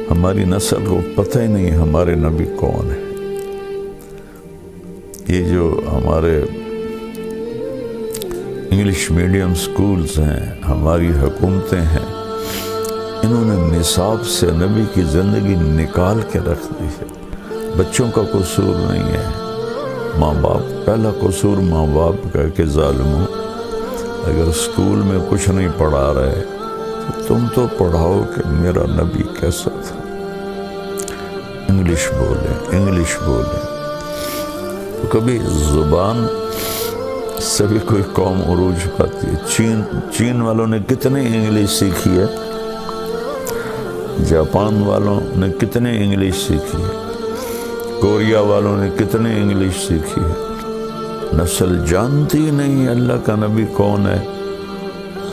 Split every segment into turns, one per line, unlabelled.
ہماری نسل کو پتہ ہی نہیں ہمارے نبی کون ہے۔ یہ جو ہمارے انگلش میڈیم سکولز ہیں، ہماری حکومتیں ہیں، انہوں نے نصاب سے نبی کی زندگی نکال کے رکھ دی ہے۔ بچوں کا قصور نہیں ہے، ماں باپ، پہلا قصور ماں باپ کا کہ ظالموں، اگر اسکول میں کچھ نہیں پڑھا رہے تو تم تو پڑھاؤ کہ میرا نبی کیسا تھا۔ انگلش بولیں، انگلش بولیں۔ تو کبھی زبان سے بھی کوئی قوم عروج پاتی ہے۔ چین والوں نے کتنے انگلش سیکھی ہے، جاپان والوں نے کتنے انگلش سیکھی ہے، کوریا والوں نے کتنے انگلش سیکھی ہے۔ نسل جانتی نہیں اللہ کا نبی کون ہے،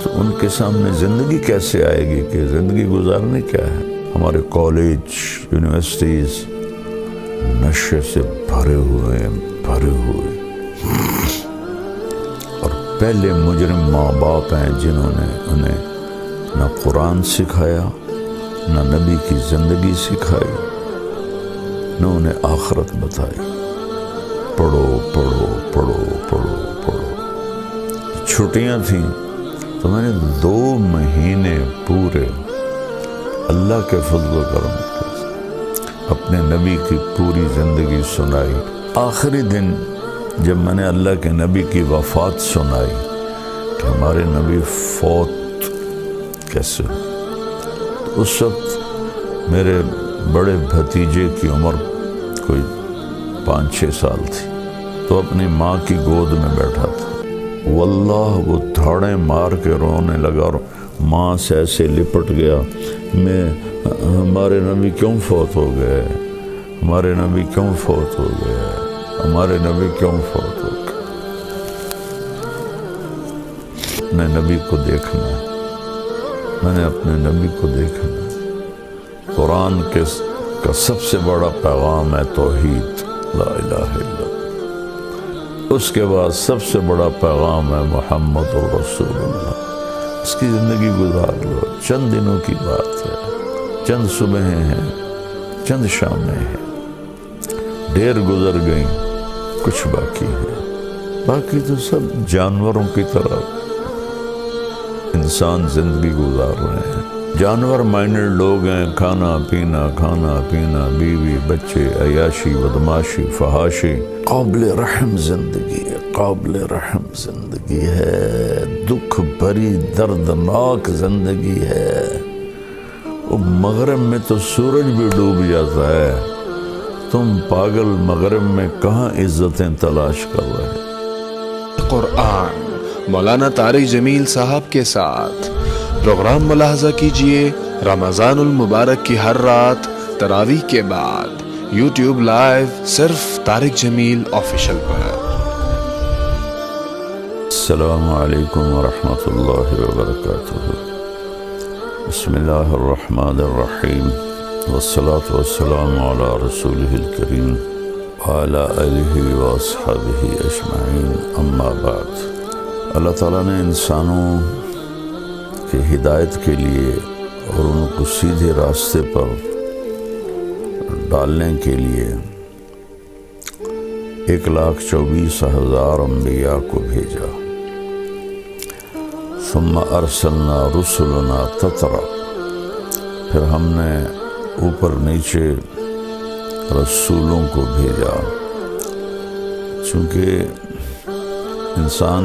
تو ان کے سامنے زندگی کیسے آئے گی کہ زندگی گزارنے کیا ہے۔ ہمارے کالج، یونیورسٹیز نشے سے بھرے ہوئے اور پہلے مجرم ماں باپ ہیں جنہوں نے انہیں نہ قرآن سکھایا، نہ نبی کی زندگی سکھائی، نہ انہیں آخرت بتائی۔ پڑھو پڑھو پڑھو پڑھو پڑھو۔ چھٹیاں تھیں تو میں نے 2 مہینے پورے اللہ کے فضل و کرم کے اپنے نبی کی پوری زندگی سنائی۔ آخری دن جب میں نے اللہ کے نبی کی وفات سنائی کہ ہمارے نبی فوت کیسے، تو اس وقت میرے بڑے بھتیجے کی عمر کوئی 5-6 سال تھی، تو اپنی ماں کی گود میں بیٹھا تھا۔ واللہ وہ دھاڑیں مار کے رونے لگا اور ماں سے ایسے لپٹ گیا، ہمارے نبی کیوں فوت ہو گئے، ہمارے نبی کیوں فوت ہو گئے، ہمارے نبی کیوں فوت ہو گئے۔ اپنے نبی کو دیکھنا ہے، میں نے اپنے نبی کو دیکھنا ہے۔ قرآن کا سب سے بڑا پیغام ہے توحید، لا الہ الا اللہ۔ اس کے بعد سب سے بڑا پیغام ہے محمد رسول اللہ۔ اس کی زندگی گزار لو، چند دنوں کی بات ہے، چند صبحیں ہیں، چند شامیں ہیں، ڈھیر گزر گئیں، کچھ باقی ہے۔ باقی تو سب جانوروں کی طرح انسان زندگی گزار رہے ہیں۔ جانور مائنڈڈ لوگ ہیں، کھانا پینا، بیوی بچے، عیاشی بدماشی فحاشی۔ قابل رحم زندگی ہے، قابل رحم زندگی ہے، دکھ بھری دردناک زندگی ہے۔ وہ مغرب میں تو سورج بھی ڈوب جاتا ہے، تم پاگل مغرب میں کہاں عزتیں تلاش کر رہے۔
قرآن مولانا طارق جمیل صاحب کے ساتھ پروگرام ملاحظہ کیجئے رمضان المبارک کی ہر رات تراویح کے بعد یوٹیوب لائیو صرف طارق جمیل آفیشل پر۔
السلام علیکم ورحمۃ اللہ وبرکاتہ۔ بسم اللہ الرحمن الرحیم، والصلاة والسلام علی رسولہ الکریم وعلی آلہ واصحابہ اجمعین، اما بعد۔ اللہ تعالیٰ نے انسانوں کی ہدایت کے لیے اور ان کو سیدھے راستے پر ڈالنے کے لیے 1,24,000 انبیاء کو بھیجا۔ ثم ارسلنا رسلنا تترا، پھر ہم نے اوپر نیچے رسولوں کو بھیجا، چونکہ انسان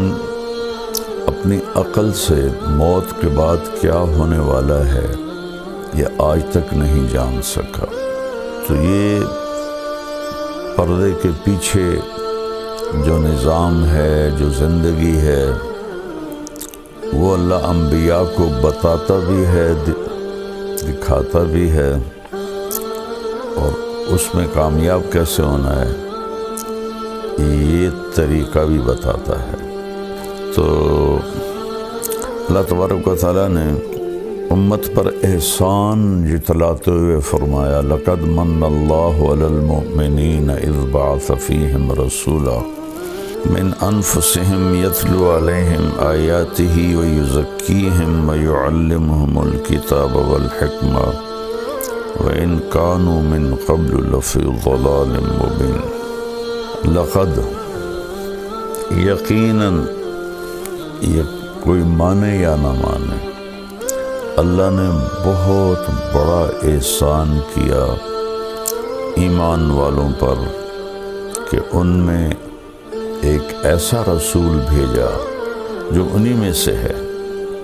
اپنی عقل سے موت کے بعد کیا ہونے والا ہے یہ آج تک نہیں جان سکا۔ تو یہ پردے کے پیچھے جو نظام ہے، جو زندگی ہے، وہ اللہ انبیاء کو بتاتا بھی ہے، دکھاتا بھی ہے، اور اس میں کامیاب کیسے ہونا ہے یہ طریقہ بھی بتاتا ہے۔ تو اللہ تبارک و تعالیٰ نے امت پر احسان جتلاتے ہوئے فرمایا، لَقَدْ مَنَّ اللَّهُ عَلَى الْمُؤْمِنِينَ إِذْ بَعَثَ فِيهِمْ رَسُولًا من انفسهم يتلو عليهم آياته ويزكيهم ويعلمهم الكتاب والحكمة وإن كانوا من قبل لفي ضلال مبين. لقد یقیناً کوئی مانے یا نہ مانے، اللہ نے بہت بڑا احسان کیا ایمان والوں پر کہ ان میں ایک ایسا رسول بھیجا جو انہی میں سے ہے،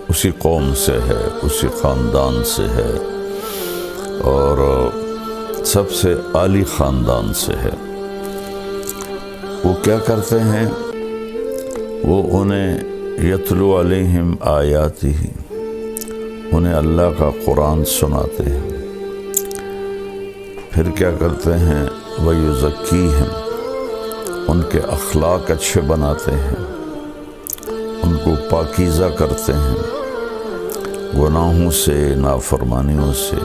اسی قوم سے ہے، اسی خاندان سے ہے، اور سب سے عالی خاندان سے ہے۔ وہ کیا کرتے ہیں؟ وہ انہیں یتلو علیہم آیاتہ، انہیں اللہ کا قرآن سناتے ہیں، پھر کیا کرتے ہیں؟ وَيُزَكِّيهِمْ، ان کے اخلاق اچھے بناتے ہیں، ان کو پاکیزہ کرتے ہیں گناہوں سے، نافرمانیوں سے،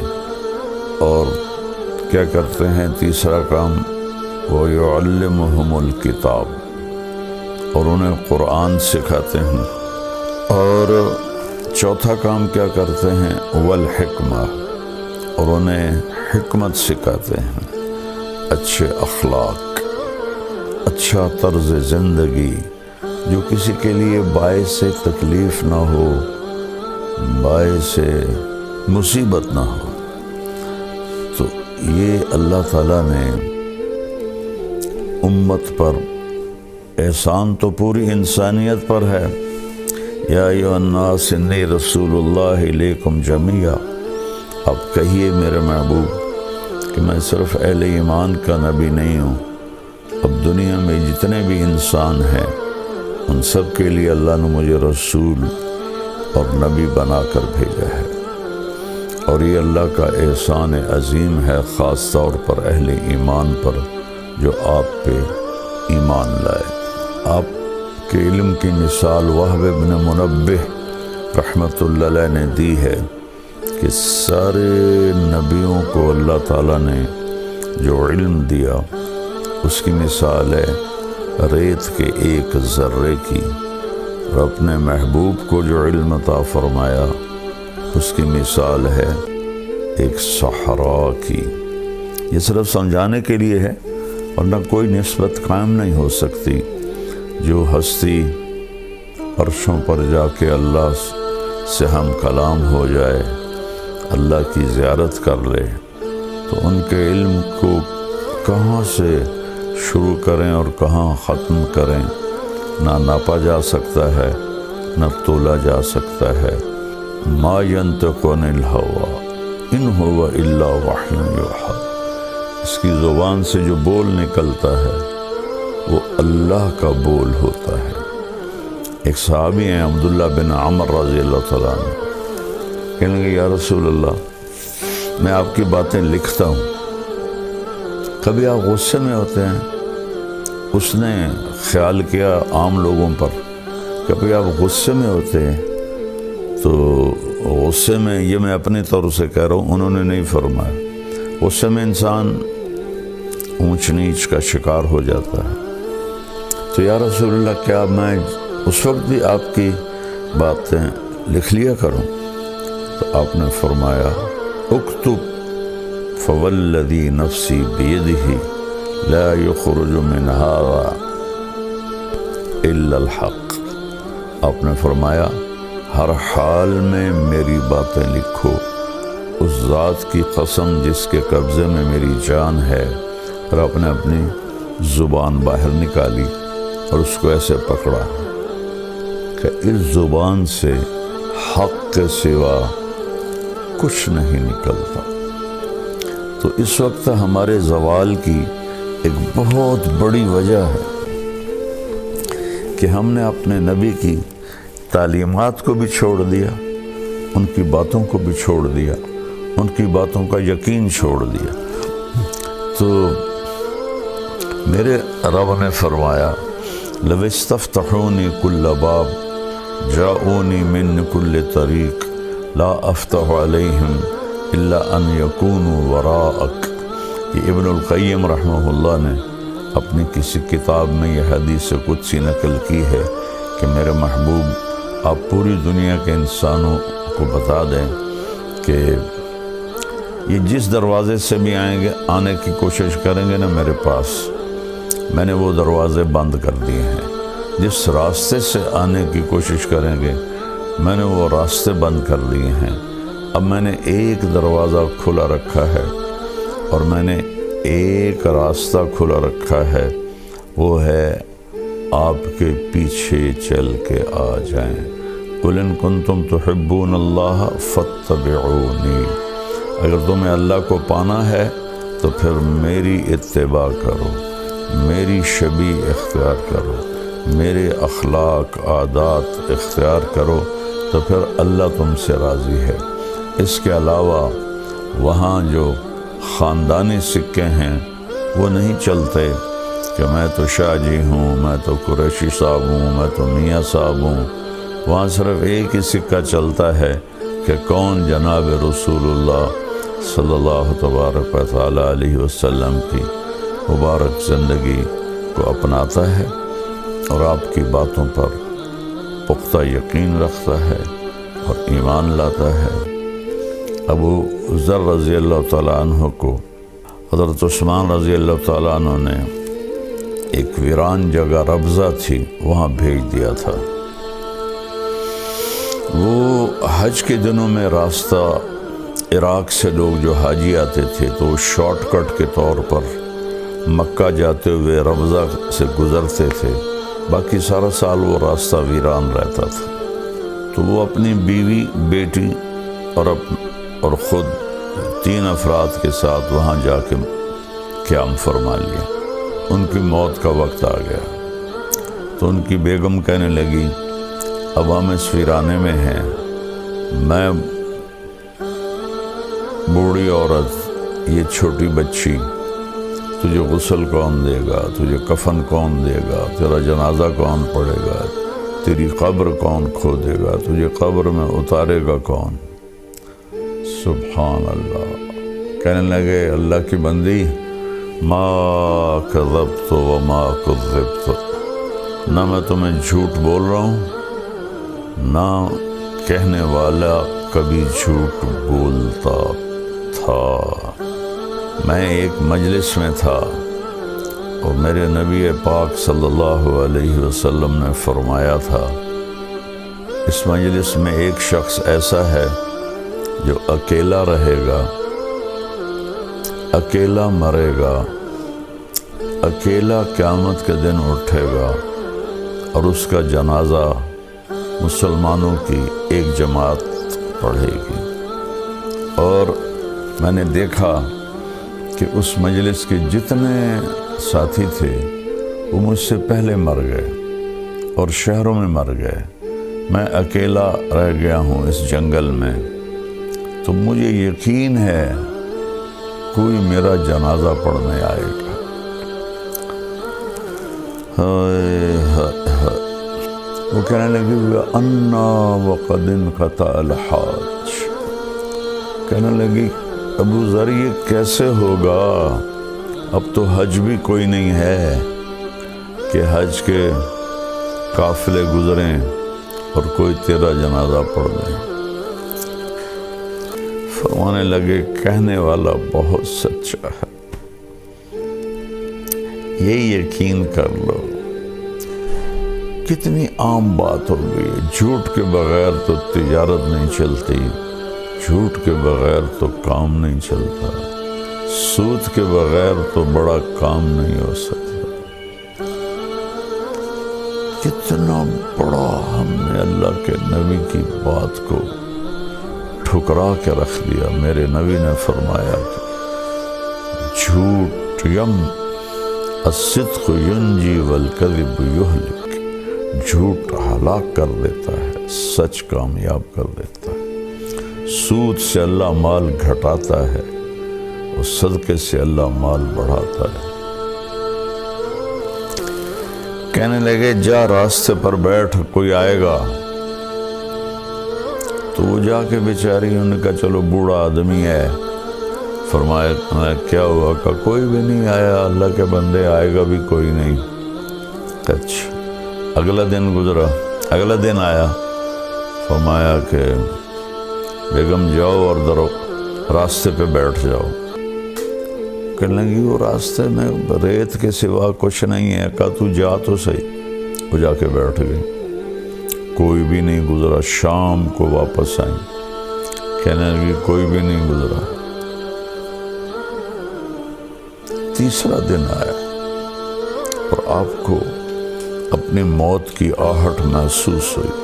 اور کیا کرتے ہیں؟ تیسرا کام وَيُعَلِّمُهُمُ الْكِتَابَ، اور انہیں قرآن سکھاتے ہیں، اور چوتھا کام کیا کرتے ہیں؟ وَالْحِکْمَةِ، اور انہیں حکمت سکھاتے ہیں، اچھے اخلاق، اچھا طرز زندگی جو کسی کے لیے باعث تکلیف نہ ہو، باعث مصیبت نہ ہو۔ تو یہ اللہ تعالیٰ نے امت پر احسان تو پوری انسانیت پر ہے۔ یا ایھا الناس انی رسول اللہ الیکم جمیعا، اب کہیے میرے محبوب کہ میں صرف اہل ایمان کا نبی نہیں ہوں، اب دنیا میں جتنے بھی انسان ہیں ان سب کے لیے اللہ نے مجھے رسول اور نبی بنا کر بھیجا ہے، اور یہ اللہ کا احسان عظیم ہے، خاص طور پر اہل ایمان پر جو آپ پہ ایمان لائے۔ آپ کے علم کی مثال وہب بن منبہ رحمۃ اللہ علیہ نے دی ہے کہ سارے نبیوں کو اللہ تعالیٰ نے جو علم دیا اس کی مثال ہے ریت کے ایک ذرے کی، اور اپنے محبوب کو جو علم عطا فرمایا اس کی مثال ہے ایک صحرا کی۔ یہ صرف سمجھانے کے لیے ہے، ورنہ کوئی نسبت قائم نہیں ہو سکتی۔ جو ہستی عرشوں پر جا کے اللہ سے ہم کلام ہو جائے، اللہ کی زیارت کر لے، تو ان کے علم کو کہاں سے شروع کریں اور کہاں ختم کریں نہ ناپا جا سکتا ہے، نہ تولا جا سکتا ہے۔ ما ینطق عن الہویٰ ان ہوا الا وحی یوحیٰ، اس کی زبان سے جو بول نکلتا ہے وہ اللہ کا بول ہوتا ہے۔ ایک صحابی ہیں عبداللہ بن عمر رضی اللہ تعالیٰ عنہ، کہنے لگے یا رسول اللہ میں آپ کی باتیں لکھتا ہوں، کبھی آپ غصے میں ہوتے ہیں؟ اس نے خیال کیا عام لوگوں پر، کبھی آپ غصے میں ہوتے ہیں؟ تو غصے میں، یہ میں اپنی طور سے کہہ رہا ہوں، انہوں نے نہیں فرمایا، غصے میں انسان اونچ نیچ کا شکار ہو جاتا ہے۔ تو یا رسول اللہ کیا میں اس وقت بھی آپ کی باتیں لکھ لیا کروں؟ تو آپ نے فرمایا اکتب فوالذی نفسی بیدہ لا یخرج من ھذا الا الحق، آپ نے فرمایا ہر حال میں میری باتیں لکھو، اس ذات کی قسم جس کے قبضے میں میری جان ہے۔ اور آپ نے اپنی زبان باہر نکالی اور اس کو ایسے پکڑا کہ اس زبان سے حق کے سوا کچھ نہیں نکلتا۔ تو اس وقت ہمارے زوال کی ایک بہت بڑی وجہ ہے کہ ہم نے اپنے نبی کی تعلیمات کو بھی چھوڑ دیا، ان کی باتوں کو بھی چھوڑ دیا، ان کی باتوں کا یقین چھوڑ دیا۔ تو میرے رب نے فرمایا لو استفتحونی کل باب جاؤنی من کل طریق لا افتح علیہم الا ان یکونوا وراءک۔ یہ ابن القیم رحمہ اللہ نے اپنی کسی کتاب میں یہ حدیث قدسی نقل کی ہے کہ میرے محبوب آپ پوری دنیا کے انسانوں کو بتا دیں کہ یہ جس دروازے سے بھی آئیں گے آنے کی کوشش کریں گے نا میرے پاس، میں نے وہ دروازے بند کر دیے ہیں۔ جس راستے سے آنے کی کوشش کریں گے میں نے وہ راستے بند کر دیے ہیں۔ اب میں نے ایک دروازہ کھلا رکھا ہے اور میں نے ایک راستہ کھلا رکھا ہے، وہ ہے آپ کے پیچھے چل کے آ جائیں۔ قُلْ إِن كُنتُمْ تُحِبُّونَ اللَّهَ فَاتَّبِعُونِي، اگر تمہیں اللہ کو پانا ہے تو پھر میری اتباع کرو، میری شبیہ اختیار کرو، میرے اخلاق عادات اختیار کرو، تو پھر اللہ تم سے راضی ہے۔ اس کے علاوہ وہاں جو خاندانی سکے ہیں وہ نہیں چلتے کہ میں تو شاہ جی ہوں، میں تو قریشی صاحب ہوں، میں تو میاں صاحب ہوں۔ وہاں صرف ایک ہی سکہ چلتا ہے کہ کون جناب رسول اللہ صلی اللہ تبارک و تعالی علیہ وسلم کی مبارک زندگی کو اپناتا ہے اور آپ کی باتوں پر پختہ یقین رکھتا ہے اور ایمان لاتا ہے۔ ابو ذر رضی اللہ تعالیٰ عنہ کو حضرت عثمان رضی اللہ تعالیٰ عنہ نے ایک ویران جگہ ربضہ تھی وہاں بھیج دیا تھا۔ وہ حج کے دنوں میں راستہ عراق سے لوگ جو حاجی آتے تھے تو شارٹ کٹ کے طور پر مکہ جاتے ہوئے ربضہ سے گزرتے تھے، باقی سارا سال وہ راستہ ویران رہتا تھا۔ تو وہ اپنی بیوی، بیٹی اور خود 3 افراد کے ساتھ وہاں جا کے قیام فرما لیا۔ ان کی موت کا وقت آ گیا تو ان کی بیگم کہنے لگی اب ہم اس ویرانے میں ہیں، میں بوڑھی عورت، یہ چھوٹی بچی، تجھے غسل کون دے گا، تجھے کفن کون دے گا، تیرا جنازہ کون پڑھے گا، تیری قبر کون کھودے گا، تجھے قبر میں اتارے گا کون؟ سبحان اللہ۔ کہنے لگے اللہ کی بندی، ما کذبت وما کذبت، نہ میں تمہیں جھوٹ بول رہا ہوں نہ کہنے والا کبھی جھوٹ بولتا تھا۔ میں ایک مجلس میں تھا اور میرے نبی پاک صلی اللہ علیہ وسلم نے فرمایا تھا اس مجلس میں ایک شخص ایسا ہے جو اکیلا رہے گا، اکیلا مرے گا، اکیلا قیامت کے دن اٹھے گا اور اس کا جنازہ مسلمانوں کی ایک جماعت پڑھے گی۔ اور میں نے دیکھا کہ اس مجلس کے جتنے ساتھی تھے وہ مجھ سے پہلے مر گئے اور شہروں میں مر گئے، میں اکیلا رہ گیا ہوں اس جنگل میں، تو مجھے یقین ہے کوئی میرا جنازہ پڑھنے آئے گا۔ وہ کہنے لگے وَأَنَّا وَقَدْ انْقَطَعَ الْحَاجُ، کہنے لگی ابو ذر یہ کیسے ہوگا، اب تو حج بھی کوئی نہیں ہے کہ حج کے قافلے گزریں اور کوئی تیرا جنازہ پڑھ دیں۔ فرمانے لگے کہنے والا بہت سچا ہے، یہ یقین کر لو۔ کتنی عام بات ہو گئی، جھوٹ کے بغیر تو تجارت نہیں چلتی، جھوٹ کے بغیر تو کام نہیں چلتا، سود کے بغیر تو بڑا کام نہیں ہو سکتا۔ کتنا بڑا ہم نے اللہ کے نبی کی بات کو ٹھکرا کے رکھ دیا۔ میرے نبی نے فرمایا کہ جھوٹ الصدق ینجی والکذب یہلک، جھوٹ ہلاک کر دیتا ہے، سچ کامیاب کر دیتا ہے۔ سود سے اللہ مال گھٹاتا ہے اور صدقے سے اللہ مال بڑھاتا ہے۔ کہنے لگے جا راستے پر بیٹھ، کوئی آئے گا۔ تو وہ جا کے بیچاری، انہوں نے کہا چلو بوڑھا آدمی ہے فرمایا کیا ہوا؟ کہ کوئی بھی نہیں آیا، اللہ کے بندے آئے گا بھی کوئی نہیں۔ اچھا، اگلا دن گزرا، اگلا دن آیا، فرمایا کہ بیگم جاؤ اور راستے پہ بیٹھ جاؤ۔ کہنے لگی وہ راستے میں ریت کے سوا کچھ نہیں ہے۔ کہا تو جا تو صحیح۔ وہ جا کے بیٹھ گئی، کوئی بھی نہیں گزرا۔ شام کو واپس آئیں، کہنے لگی کوئی بھی نہیں گزرا۔ تیسرا دن آیا اور آپ کو اپنی موت کی آہٹ محسوس ہوئی۔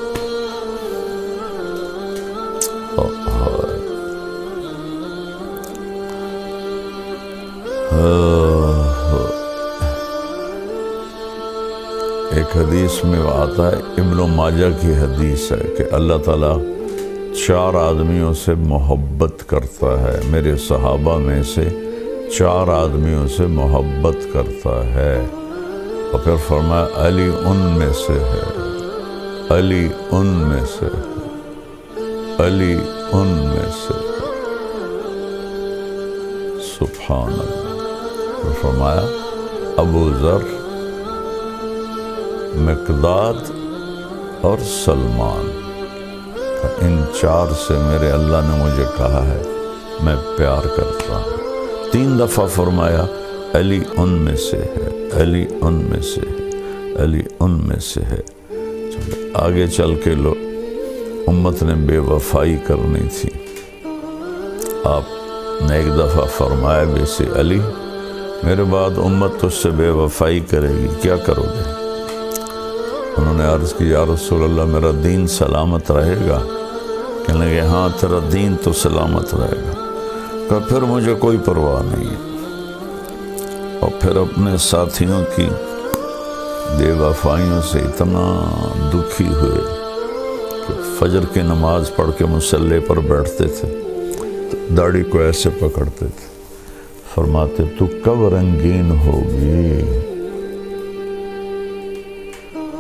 ایک حدیث میں آتا ہے، ابن ماجہ کی حدیث ہے کہ اللہ تعالیٰ 4 آدمیوں سے محبت کرتا ہے، میرے صحابہ میں سے 4 آدمیوں سے محبت کرتا ہے، اور پھر فرمایا علی ان میں سے ہے، علی ان میں سے ہے، علی ان میں سے ہے۔ سبحان اللہ۔ پھر فرمایا ابو ذر، مقداد اور سلمان، ان 4 سے میرے اللہ نے مجھے کہا ہے میں پیار کرتا ہوں۔ 3 دفعہ فرمایا علی ان میں سے ہے، علی ان میں سے ہے، علی ان میں سے ہے۔ آگے چل کے امت نے بے وفائی کرنی تھی، آپ نے ایک دفعہ فرمایا بیسی علی میرے بعد امت تجھ سے بے وفائی کرے گی، کیا کرو گے؟ انہوں نے عرض کی یا رسول اللہ میرا دین سلامت رہے گا؟ کہنے لگے ہاں تیرا دین تو سلامت رہے گا۔ کہ پھر مجھے کوئی پرواہ نہیں ہے۔ اور پھر اپنے ساتھیوں کی بے وفائیوں سے اتنا دکھی ہوئے کہ فجر کی نماز پڑھ کے مصلی پر بیٹھتے تھے، داڑھی کو ایسے پکڑتے تھے، فرماتے تو کب رنگین ہوگی،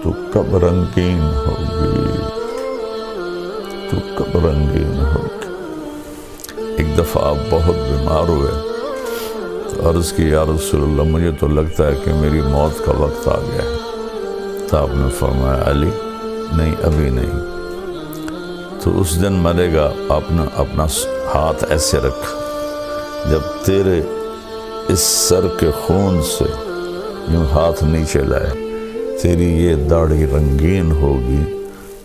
تو کب رنگین ہوگی، تو کب رنگین ہوگی۔ ایک دفعہ آپ بہت بیمار ہوئے تو عرض کی یا رسول اللہ مجھے تو لگتا ہے کہ میری موت کا وقت آ گیا ہے۔ تو آپ نے فرمایا علی نہیں ابھی نہیں، تو اس دن مرے گا آپ نے اپنا ہاتھ ایسے رکھ، جب تیرے اس سر کے خون سے یوں ہاتھ نیچے لائے تیری یہ داڑھی رنگین ہوگی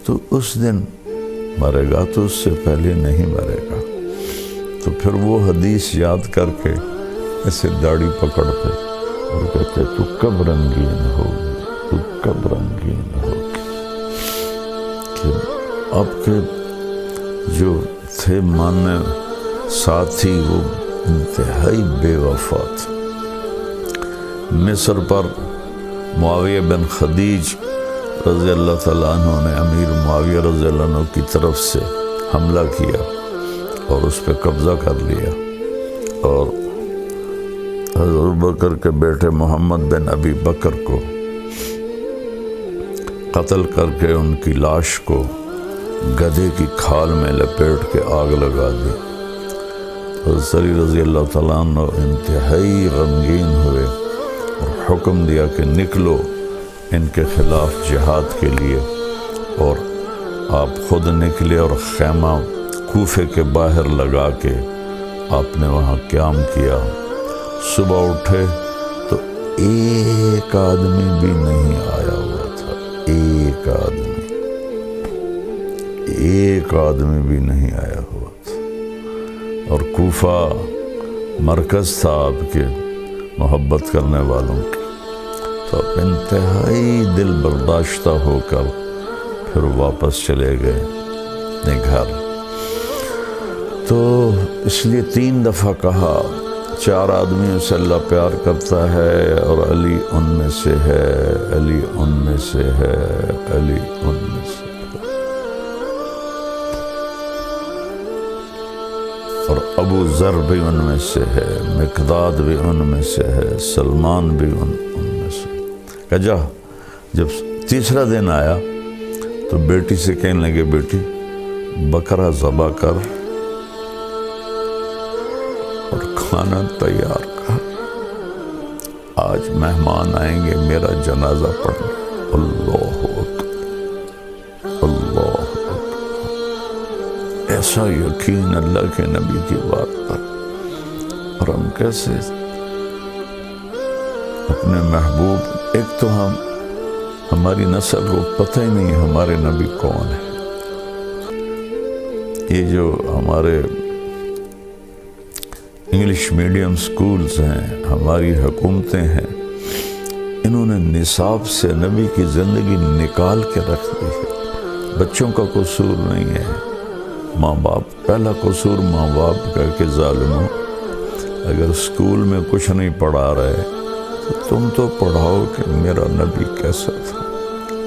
تو اس دن مرے گا، تو اس سے پہلے نہیں مرے گا۔ تو پھر وہ حدیث یاد کر کے ایسے داڑھی پکڑتے اور کہتے تو کب رنگین ہوگی، تو کب رنگین ہوگی۔ کہ آپ کے جو تھے ماننے ساتھی وہ انتہائی بے وفا تھے۔ مصر پر معاویہ بن خدیج رضی اللہ تعالیٰ عنہ نے امیر معاویہ رضی اللہ عنہ کی طرف سے حملہ کیا اور اس پہ قبضہ کر لیا، اور حضرت ابوبکر کے بیٹے محمد بن ابی بکر کو قتل کر کے ان کی لاش کو گدھے کی کھال میں لپیٹ کے آگ لگا دی۔ حضرت علی رضی اللہ تعالیٰ عنہ انتہائی غمگین ہوئے اور حکم دیا کہ نکلو ان کے خلاف جہاد کے لیے، اور آپ خود نکلے اور خیمہ کوفے کے باہر لگا کے آپ نے وہاں قیام کیا۔ صبح اٹھے تو ایک آدمی بھی نہیں آیا ہوا تھا، ایک آدمی بھی نہیں آیا ہوا تھا، اور کوفہ مرکز تھا آپ کے محبت کرنے والوں کی۔ تو آپ انتہائی دل برداشتہ ہو کر پھر واپس چلے گئے اپنے گھر۔ تو اس لیے 3 دفعہ کہا 4 آدمیوں سے اللہ پیار کرتا ہے اور علی ان میں سے ہے، علی ان میں سے ہے، علی ان میں سے ہے۔ اور ابو ذر بھی ان میں سے ہے، مقداد بھی ان میں سے ہے، سلمان بھی ان میں سے ہے۔ کہ جا جب تیسرا دن آیا تو بیٹی سے کہنے لگے بیٹی بکرا ذبح کر اور کھانا تیار کر، آج مہمان آئیں گے میرا جنازہ پڑھنے۔ اللہ اکبر، اللہ اکبر، ایسا یقین اللہ کے نبی کی بات پر۔ اور ہم کیسے اپنے محبوب، ایک تو ہماری نسل کو پتہ ہی نہیں ہمارے نبی کون ہے۔ یہ جو ہمارے انگلش میڈیم سکولز ہیں، ہماری حکومتیں ہیں، انہوں نے نصاب سے نبی کی زندگی نکال کے رکھ دی ہے۔ بچوں کا قصور نہیں ہے، ماں باپ، پہلا قصور ماں باپ کا کہ ظالموں، اگر اسکول میں کچھ نہیں پڑھا رہے تو تم تو پڑھاؤ کہ میرا نبی کیسا تھا۔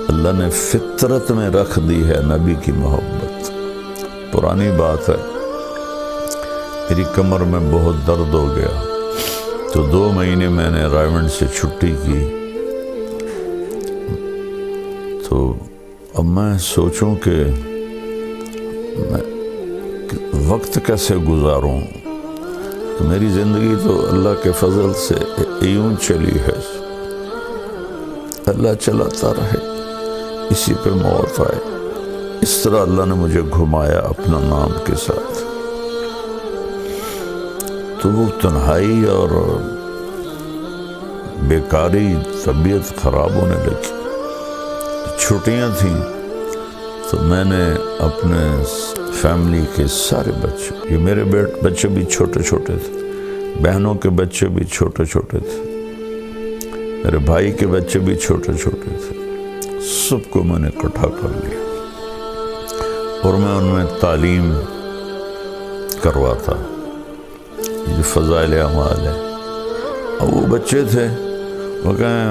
اللہ نے فطرت میں رکھ دی ہے نبی کی محبت۔ پرانی بات ہے، میری کمر میں بہت درد ہو گیا تو 2 مہینے میں نے رائمنڈ سے چھٹی کی۔ تو اب میں سوچوں کہ میں وقت کیسے گزاروں، تو میری زندگی تو اللہ کے فضل سے یوں چلی ہے، اللہ چلاتا رہے، اسی پہ موت آئے۔ اس طرح اللہ نے مجھے گھمایا اپنا نام کے ساتھ۔ تو وہ تنہائی اور بیکاری، طبیعت خراب ہونے لگی، چھٹیاں تھیں تو میں نے اپنے فیملی کے سارے بچے، یہ میرے بچے بھی چھوٹے چھوٹے تھے، بہنوں کے بچے بھی چھوٹے چھوٹے تھے، میرے بھائی کے بچے بھی چھوٹے چھوٹے تھے، سب کو میں نے اکٹھا کر لیا اور میں ان میں تعلیم کرواتا، یہ فضائل اعمال ہے۔ اور وہ بچے تھے، وہ کہیں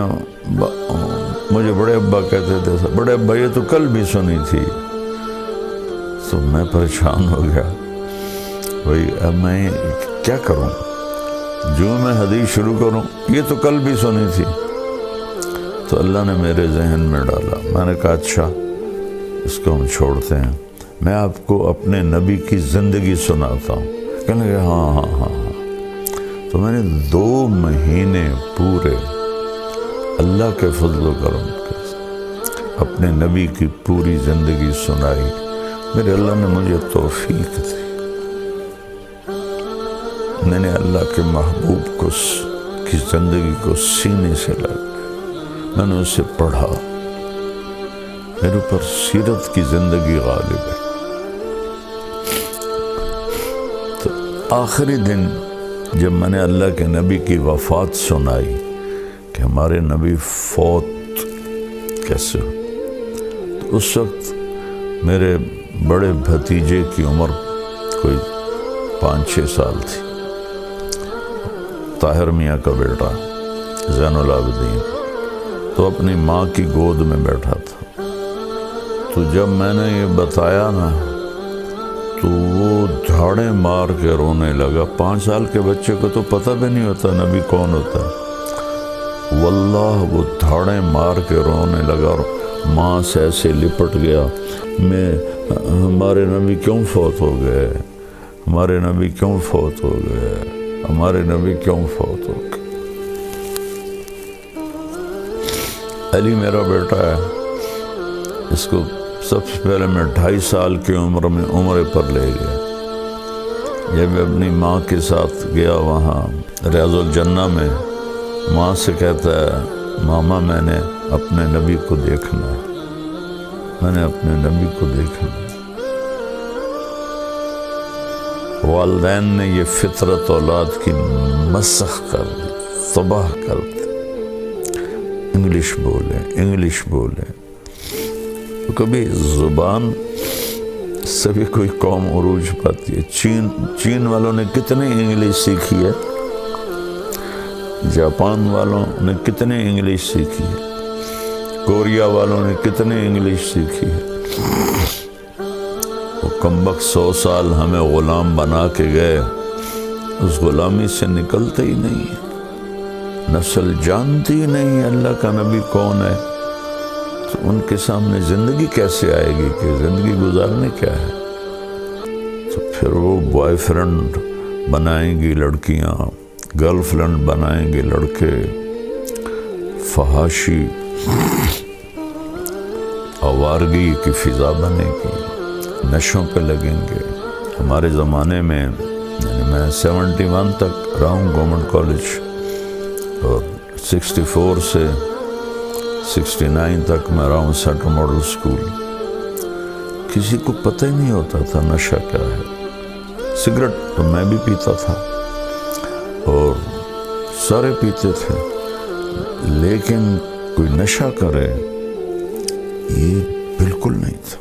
مجھے بڑے ابا کہتے تھے، بڑے ابا یہ تو کل بھی سنی تھی۔ تو میں پریشان ہو گیا، بھائی اب میں کیا کروں، جو میں حدیث شروع کروں، یہ تو کل بھی سنی تھی۔ تو اللہ نے میرے ذہن میں ڈالا، میں نے کہا اچھا اس کو ہم چھوڑتے ہیں، میں آپ کو اپنے نبی کی زندگی سناتا ہوں۔ کہنے لگے ہاں ہاں ہاں ہاں۔ تو میں نے 2 مہینے پورے اللہ کے فضل و کرم کے اپنے نبی کی پوری زندگی سنائی۔ میرے اللہ نے مجھے توفیق دی، میں نے اللہ کے محبوب کی زندگی کو سینے سے لگایا، میں نے اسے پڑھا، میرے اوپر سیرت کی زندگی غالب ہے۔ تو آخری دن جب میں نے اللہ کے نبی کی وفات سنائی کہ ہمارے نبی فوت کیسے ہو، تو اس وقت میرے بڑے بھتیجے کی عمر کوئی 5-6 سال تھی، طاہر میاں کا بیٹا زین العابدین، تو اپنی ماں کی گود میں بیٹھا تھا۔ تو جب میں نے یہ بتایا نا تو وہ دھاڑے مار کے رونے لگا۔ 5 سال کے بچے کو تو پتہ بھی نہیں ہوتا نبی کون ہوتا ہے، واللہ وہ دھاڑے مار کے رونے لگا اور ماں سے ایسے لپٹ گیا، ہمارے نبی کیوں فوت ہو گئے، ہمارے نبی کیوں فوت ہو گئے، ہمارے نبی کیوں فوت ہو گئے۔ علی میرا بیٹا ہے، اس کو سب سے پہلے میں 2.5 سال کی عمر میں عمرے پر لے گیا۔ جب میں اپنی ماں کے ساتھ گیا وہاں ریاض الجنہ میں، ماں سے کہتا ہے ماما میں نے اپنے نبی کو دیکھنا ہے، میں نے اپنے نبی کو دیکھنا ہے۔ والدین نے یہ فطرت اولاد کی مسخ کر دی، تباہ کر دی۔ انگلش بولے، تو کبھی زبان سے بھی کوئی قوم عروج پاتی ہے۔ چین والوں نے کتنی انگلش سیکھی ہے، جاپان والوں نے کتنی انگلش سیکھی ہے، کوریا والوں نے کتنی انگلش سیکھی ہے۔ وہ کمبخت 100 سال ہمیں غلام بنا کے گئے، اس غلامی سے نکلتے ہی نہیں ہے، نسل جانتی ہی نہیں اللہ کا نبی کون ہے، تو ان کے سامنے زندگی کیسے آئے گی کہ زندگی گزارنے کیا ہے۔ تو پھر وہ بوائے فرینڈ بنائیں گی لڑکیاں، گرل فرینڈ بنائیں گے لڑکے، فحاشی آوارگی کی فضا بنے گی، نشوں پہ لگیں گے۔ ہمارے زمانے میں یعنی میں 71 تک رہا ہوں گورنمنٹ کالج، اور 64 سے 69 تک میں رہا ہوں سینٹرل ماڈل اسکول۔ کسی کو پتہ ہی نہیں ہوتا تھا نشہ کیا ہے۔ سگریٹ تو میں بھی پیتا تھا اور سارے پیتے تھے، لیکن کوئی نشہ کرے یہ بالکل نہیں تھا۔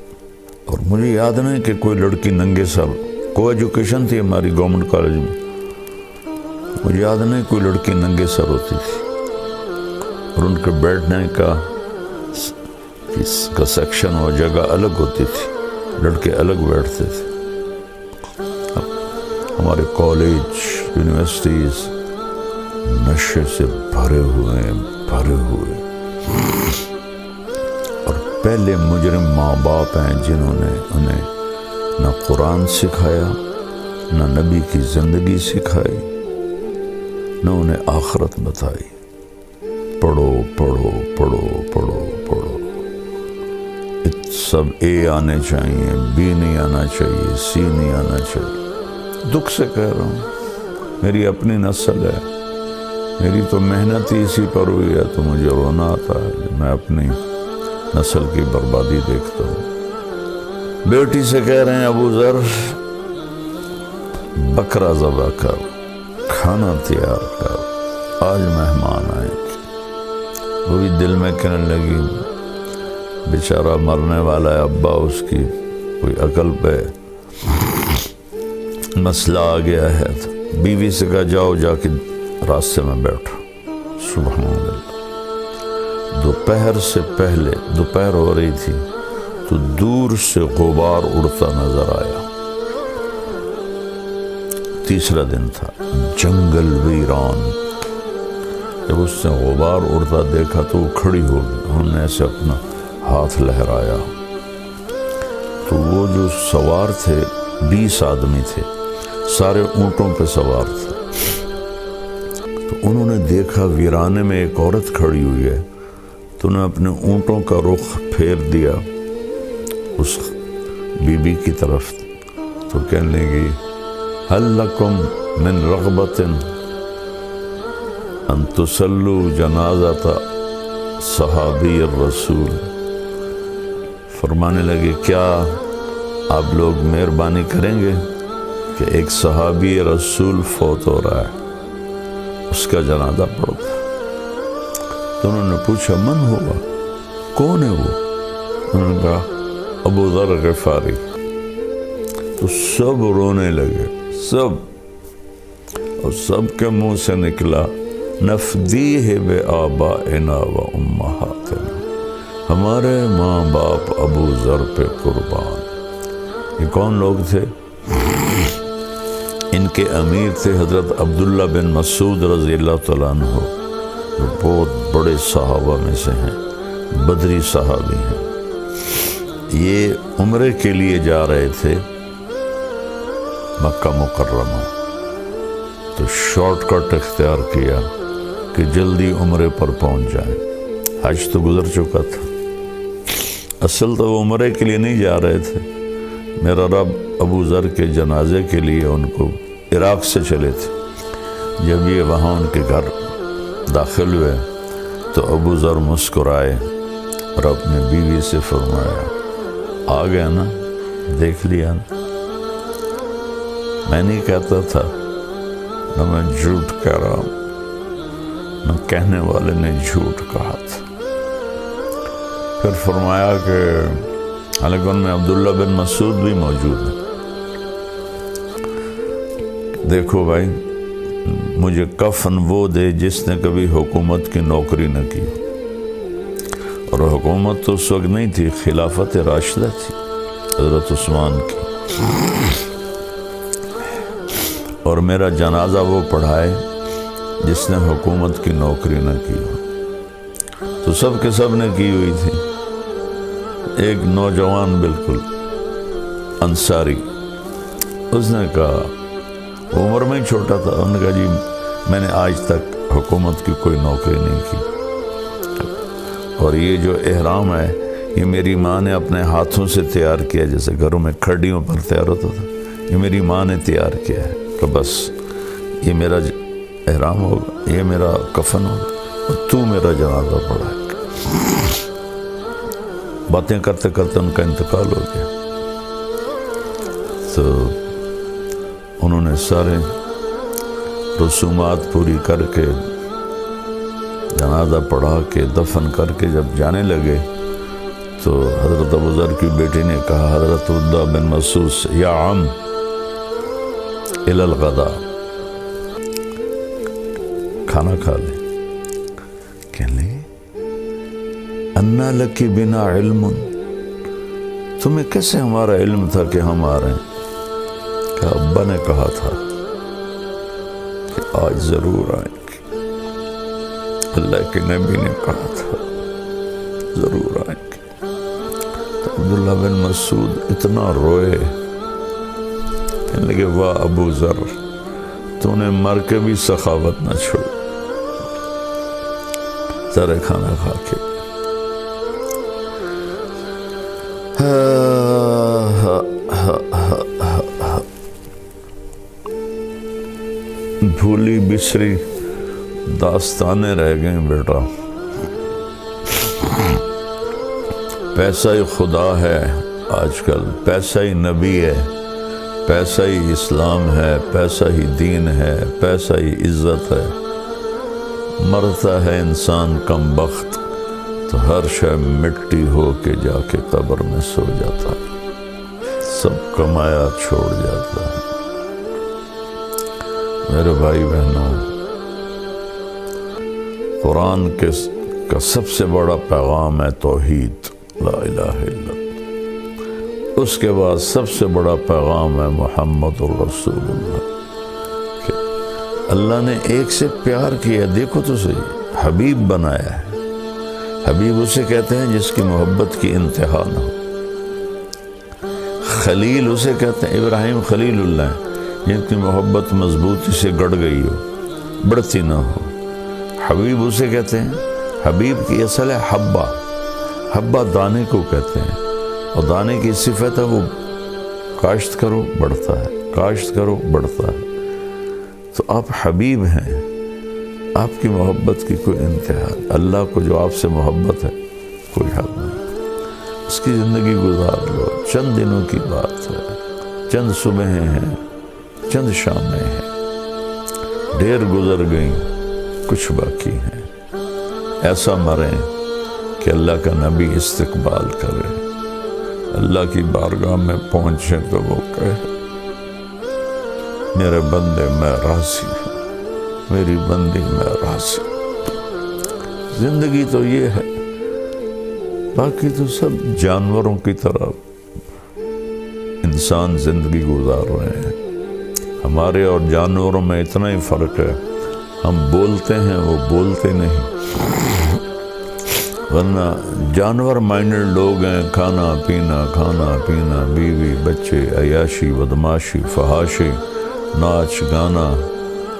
اور مجھے یاد نہیں کہ کوئی لڑکی ننگے سر، کو ایجوکیشن تھی ہماری گورنمنٹ کالج میں، مجھے یاد نہیں کوئی لڑکی ننگے سر ہوتی تھی، اور ان کے بیٹھنے کا سیکشن اور جگہ الگ ہوتی تھی، لڑکے الگ بیٹھتے تھے۔ ہمارے کالج یونیورسٹیز نشے سے بھرے ہوئے۔ اور پہلے مجرم ماں باپ ہیں جنہوں نے انہیں نہ قرآن سکھایا، نہ نبی کی زندگی سکھائی، نہ انہیں آخرت بتائی۔ پڑھو پڑھو پڑھو پڑھو پڑھو، سب اے آنے چاہیے، بی نہیں آنا چاہیے، سی نہیں آنا چاہیے۔ دکھ سے کہہ رہا ہوں، میری اپنی نسل ہے، میری تو محنت ہی اسی پر ہوئی ہے، تو مجھے رونا آتا ہے کہ میں اپنی نسل کی بربادی دیکھتا ہوں۔ بیٹی سے کہہ رہے ہیں ابو ذر بکرا ذبح کر، کھانا تیار کر، آج مہمان آئے گے۔ وہ بھی دل میں کہنے لگی بیچارہ مرنے والا ہے ابا، اس کی کوئی عقل پہ مسئلہ آ گیا ہے۔ تو بیوی سے کہا جاؤ جا کے راستے میں بیٹھو۔ سبحان اللہ، دوپہر سے پہلے، دوپہر ہو رہی تھی تو دور سے غبار اڑتا نظر آیا۔ تیسرا دن تھا، جنگل ویران۔ جب اس نے غبار اڑتا دیکھا تو وہ کھڑی ہو گئی، انہوں نے ایسے اپنا ہاتھ لہرایا تو وہ جو سوار تھے 20 آدمی تھے، سارے اونٹوں پہ سوار تھے۔ تو انہوں نے دیکھا ویرانے میں ایک عورت کھڑی ہوئی ہے، تو انہوں نے اپنے اونٹوں کا رخ پھیر دیا اس بی بی کی طرف، تو کہنے لگی هل لکم من رغبت ان تسلوا جنازۃ صحابی الرسول، فرمانے لگے کیا آپ لوگ مہربانی کریں گے کہ ایک صحابی رسول فوت ہو رہا ہے، اس کا جنازہ پڑھو۔ تو انہوں نے پوچھا من ہوا، کون ہے وہ؟ انہوں نے کہا ابو ذر غفاری۔ تو سب رونے لگے، سب، اور سب کے منہ سے نکلا نفدیہ بآبائنا و امہاتنا، ہمارے ماں باپ ابو ذر پہ قربان۔ یہ کون لوگ تھے؟ ان کے امیر تھے حضرت عبداللہ بن مسعود رضی اللہ تعالیٰ عنہ، جو بہت بڑے صحابہ میں سے ہیں، بدری صحابی ہیں۔ یہ عمرے کے لیے جا رہے تھے مکہ مکرمہ، تو شارٹ کٹ اختیار کیا کہ جلدی عمرے پر پہنچ جائیں۔ حج تو گزر چکا تھا، اصل تو وہ عمرے کے لیے نہیں جا رہے تھے، میرا رب ابو ذر کے جنازے کے لیے ان کو عراق سے چلے تھے۔ جب یہ وہاں ان کے گھر داخل ہوئے تو ابو ذر مسکرائے اور اپنے بیوی سے فرمایا آ گیا نا، دیکھ لیا نا، میں نہیں کہتا تھا، نہ میں جھوٹ کہہ رہا ہوں، نہ کہنے والے نے جھوٹ کہا تھا۔ پھر فرمایا کہ حالانکہ ان میں عبداللہ بن مسعود بھی موجود ہے، دیکھو بھائی مجھے کفن وہ دے جس نے کبھی حکومت کی نوکری نہ کی، اور حکومت تو اس وقت نہیں تھی، خلافت راشدہ تھی حضرت عثمان کی، اور میرا جنازہ وہ پڑھائے جس نے حکومت کی نوکری نہ کی ہو۔ تو سب کے سب نے کی ہوئی تھی۔ ایک نوجوان بالکل انصاری، اس نے کہا عمر میں ہی چھوٹا تھا. انہوں نے کہا جی میں نے آج تک حکومت کی کوئی نوکری نہیں کی، اور یہ جو احرام ہے یہ میری ماں نے اپنے ہاتھوں سے تیار کیا، جیسے گھروں میں کھڑیوں پر تیار ہوتا تھا، یہ میری ماں نے تیار کیا ہے کہ بس یہ میرا احرام ہوگا، یہ میرا کفن ہوگا، اور تو میرا جنازہ پڑھا ہے. باتیں کرتے کرتے ان کا انتقال ہو گیا. تو انہوں نے سارے رسومات پوری کر کے جنازہ پڑھا کے دفن کر کے جب جانے لگے تو حضرت ابو ذر کی بیٹی نے کہا حضرت عدہ بن مسعود سے، یا عم الی الغداء، کھانا کھا لے. کہنے لگے انا لکی بنا علم، تمہیں کیسے ہمارا علم تھا کہ ہم آ رہے ہیں؟ کہ ابا نے کہا تھا کہ آج ضرور آئیں گے، اللہ کے نبی نے کہا تھا ضرور آئیں گے. تو عبداللہ بن مسعود اتنا روئے، کہنے لگے واہ ابو ذر، تو نے مر کے بھی سخاوت نہ چھوڑ. سارے کھانا کھا کے بھولی بسری داستانیں رہ گئیں بیٹا. پیسہ ہی خدا ہے آج کل، پیسہ ہی نبی ہے، پیسہ ہی اسلام ہے، پیسہ ہی دین ہے، پیسہ ہی عزت ہے. مرتا ہے انسان کم بخت تو ہر شے مٹی ہو کے جا کے قبر میں سو جاتا ہے، سب کمایا چھوڑ جاتا ہے. میرے بھائی بہنوں، قرآن کا سب سے بڑا پیغام ہے توحید، لا الہ الا اللہ. اس کے بعد سب سے بڑا پیغام ہے محمد الرسول اللہ، کہ اللہ نے ایک سے پیار کیا. دیکھو تو صحیح، حبیب بنایا ہے. حبیب اسے کہتے ہیں جس کی محبت کی انتہا نہ ہو. خلیل اسے کہتے ہیں، ابراہیم خلیل اللہ ہیں جن کی محبت مضبوطی سے گڑ گئی ہو، بڑھتی نہ ہو. حبیب اسے کہتے ہیں، حبیب کی اصل ہے حبہ. حبہ دانے کو کہتے ہیں، اور دانے کی صفت ہے وہ کاشت کرو بڑھتا ہے، کاشت کرو بڑھتا ہے. تو آپ حبیب ہیں، آپ کی محبت کی کوئی انتہا. اللہ کو جو آپ سے محبت ہے کوئی حد نہیں. اس کی زندگی گزار لو. چند دنوں کی بات ہے، چند صبحیں ہیں، چند شامیں ہیں، ڈھیر گزر گئیں، کچھ باقی ہیں. ایسا مریں کہ اللہ کا نبی استقبال کرے، اللہ کی بارگاہ میں پہنچے تو وہ کہے میرے بندے میں راضی ہوں، میری بندی میں راضی. زندگی تو یہ ہے، باقی تو سب جانوروں کی طرح انسان زندگی گزار رہے ہیں. ہمارے اور جانوروں میں اتنا ہی فرق ہے، ہم بولتے ہیں وہ بولتے نہیں. ورنہ جانور مائنڈڈ لوگ ہیں، کھانا پینا، بیوی بچے، عیاشی بدماشی فحاشی، ناچ گانا،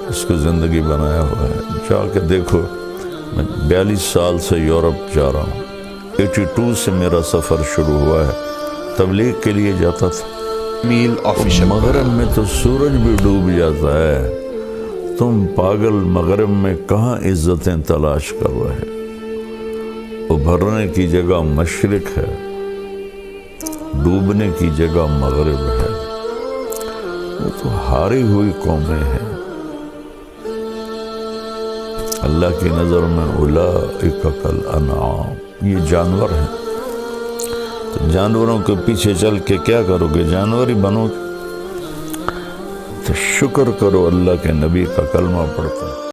اس کو زندگی بنایا ہوا ہے. جا کے دیکھو، میں 42 سال سے یورپ جا رہا ہوں. 82 سے میرا سفر شروع ہوا ہے. تبلیغ کے لیے جاتا تھا.
میل آفیشل.
مغرب میں تو سورج بھی ڈوب جاتا ہے. تم پاگل مغرب میں کہاں عزتیں تلاش کر رہے؟ ابھرنے کی جگہ مشرق ہے، ڈوبنے کی جگہ مغرب ہے. وہ تو ہاری ہوئی قومیں ہیں. اللہ کی نظر میں اولئک کالانعام، یہ جانور ہیں. تو جانوروں کے پیچھے چل کے کیا کرو گے؟ جانور ہی بنو گے. تو شکر کرو اللہ کے نبی کا کلمہ پڑھتا ہے.